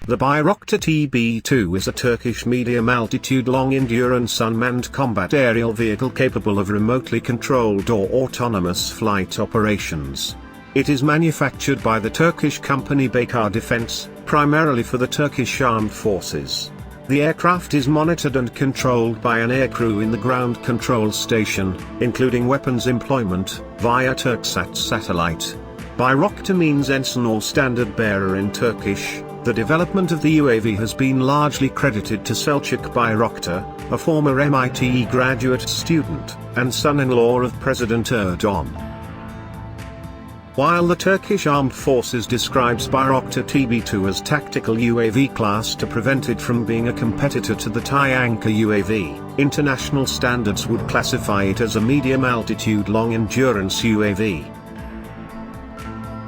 The Bayraktar TB2 is a Turkish medium-altitude long-endurance unmanned combat aerial vehicle capable of remotely controlled or autonomous flight operations. It is manufactured by the Turkish company Baykar Defence, primarily for the Turkish Armed Forces. The aircraft is monitored and controlled by an aircrew in the ground control station, including weapons employment, via Türksat satellite. Bayraktar means ensign or standard bearer in Turkish. The development of the UAV has been largely credited to Selçuk Bayraktar, a former MIT graduate student, and son-in-law of President Erdogan. While the Turkish Armed Forces describes Bayraktar TB2 as tactical UAV class to prevent it from being a competitor to the TAI Anka UAV, international standards would classify it as a medium-altitude long-endurance UAV.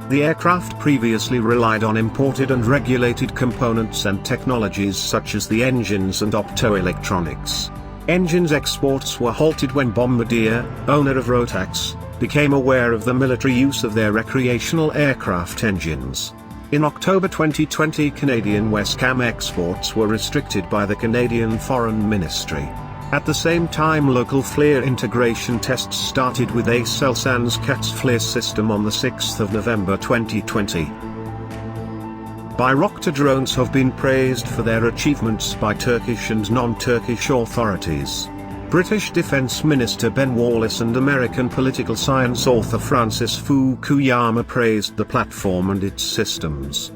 The aircraft previously relied on imported and regulated components and technologies such as the engines and optoelectronics. Engines exports were halted when Bombardier, owner of Rotax, became aware of the military use of their recreational aircraft engines. In October 2020, Canadian WESCAM exports were restricted by the Canadian Foreign Ministry. At the same time, local FLIR integration tests started with Aselsan's CATS FLIR system on the 6th of November 2020. Bayraktar drones have been praised for their achievements by Turkish and non-Turkish authorities. British Defence Minister Ben Wallace and American political science author Francis Fukuyama praised the platform and its systems.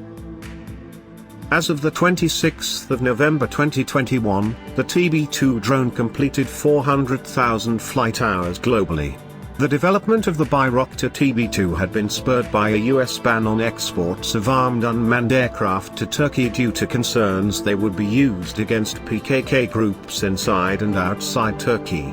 As of the 26th of November 2021, the TB2 drone completed 400,000 flight hours globally. The development of the Bayraktar TB2 had been spurred by a US ban on exports of armed unmanned aircraft to Turkey due to concerns they would be used against PKK groups inside and outside Turkey.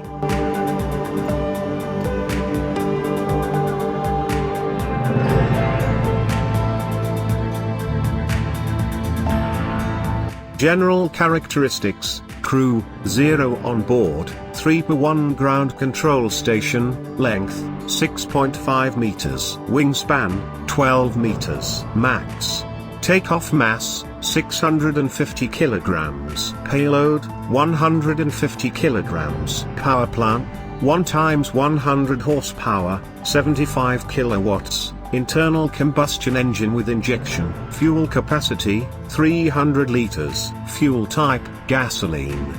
General characteristics: crew, 0 on board, 3/1 ground control station, length, 6.5 meters, wingspan, 12 meters, max. Takeoff mass, 650 kilograms, payload, 150 kilograms, power plant, 1 × 100 horsepower, 75 kilowatts. Internal combustion engine with injection. Fuel capacity, 300 liters. Fuel type, gasoline.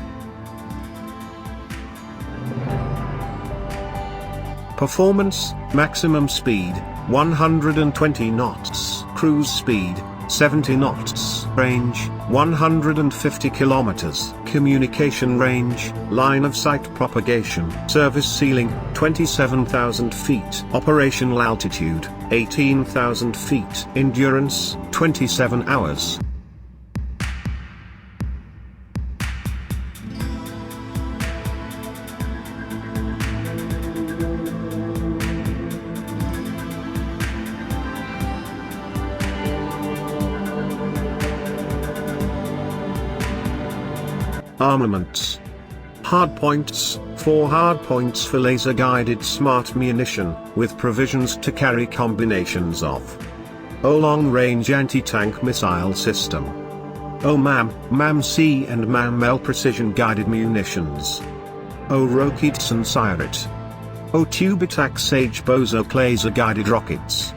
Performance, maximum speed, 120 knots. Cruise speed, 70 knots. Range, 150 kilometers. Communication range, line of sight propagation. Service ceiling, 27,000 feet. Operational altitude, 18,000 feet. Endurance, 27 hours. Armaments. Hardpoints, 4 hardpoints for laser-guided smart munition, with provisions to carry combinations of O long-range anti-tank missile system, O MAM-C and MAM-L precision-guided munitions, O Roketsan Siret, O Tubitak Sage Bozok laser-guided rockets,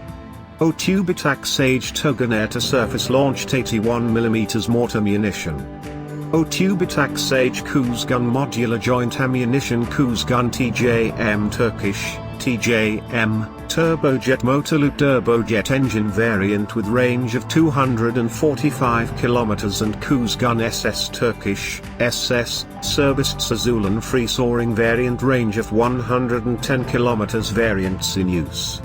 O Tubitak Sage Togun air-to-surface launched 81mm mortar munition, O Tubitak Sage Kuzgun modular joint ammunition Kuzgun TJM Turkish, TJM, turbojet motorloop turbojet engine variant with range of 245 km and Kuzgun SS Turkish, SS, Serbest Sazulan free soaring variant range of 110 km variants in use.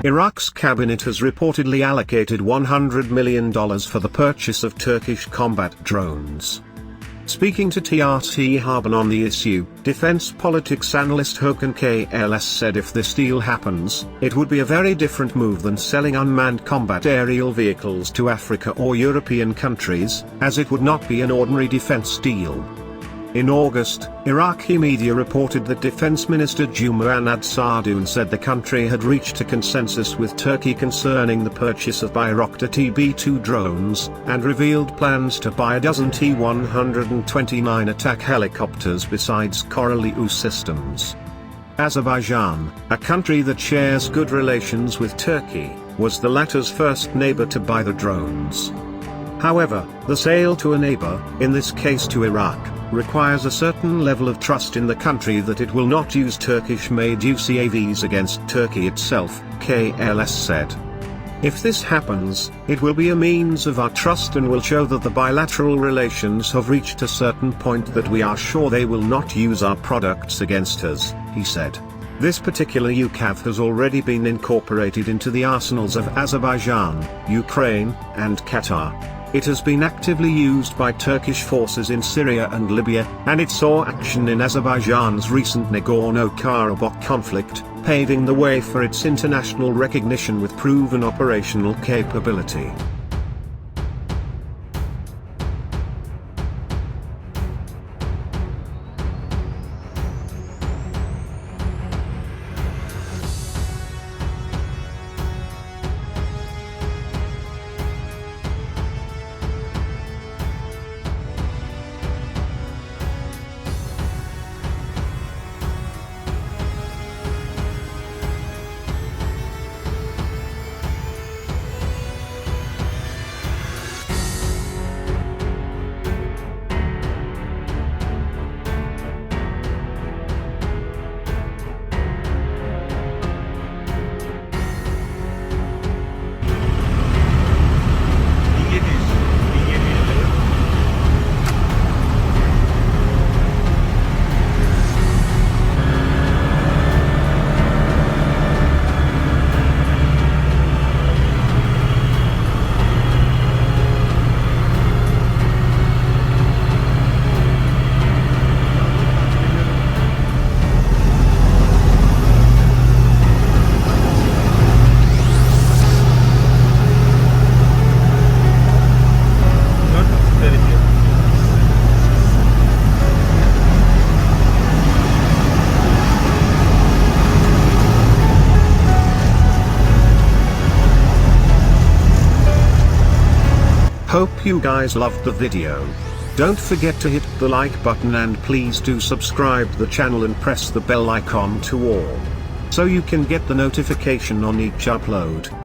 Iraq's cabinet has reportedly allocated $100 million for the purchase of Turkish combat drones. Speaking to TRT Harbin on the issue, defense politics analyst Håkan KLS said if this deal happens, it would be a very different move than selling unmanned combat aerial vehicles to Africa or European countries, as it would not be an ordinary defense deal. In August, Iraqi media reported that Defense Minister Muhammad Sardoon said the country had reached a consensus with Turkey concerning the purchase of Bayraktar TB2 drones, and revealed plans to buy a dozen T-129 attack helicopters besides Corelliu systems. Azerbaijan, a country that shares good relations with Turkey, was the latter's first neighbor to buy the drones. However, the sale to a neighbor, in this case to Iraq, requires a certain level of trust in the country that it will not use Turkish-made UCAVs against Turkey itself, KLS said. If this happens, it will be a means of our trust and will show that the bilateral relations have reached a certain point that we are sure they will not use our products against us, he said. This particular UCAV has already been incorporated into the arsenals of Azerbaijan, Ukraine, and Qatar. It has been actively used by Turkish forces in Syria and Libya, and it saw action in Azerbaijan's recent Nagorno-Karabakh conflict, paving the way for its international recognition with proven operational capability. Hope you guys loved the video. Don't forget to hit the like button and please do subscribe the channel and press the bell icon to all, so you can get the notification on each upload.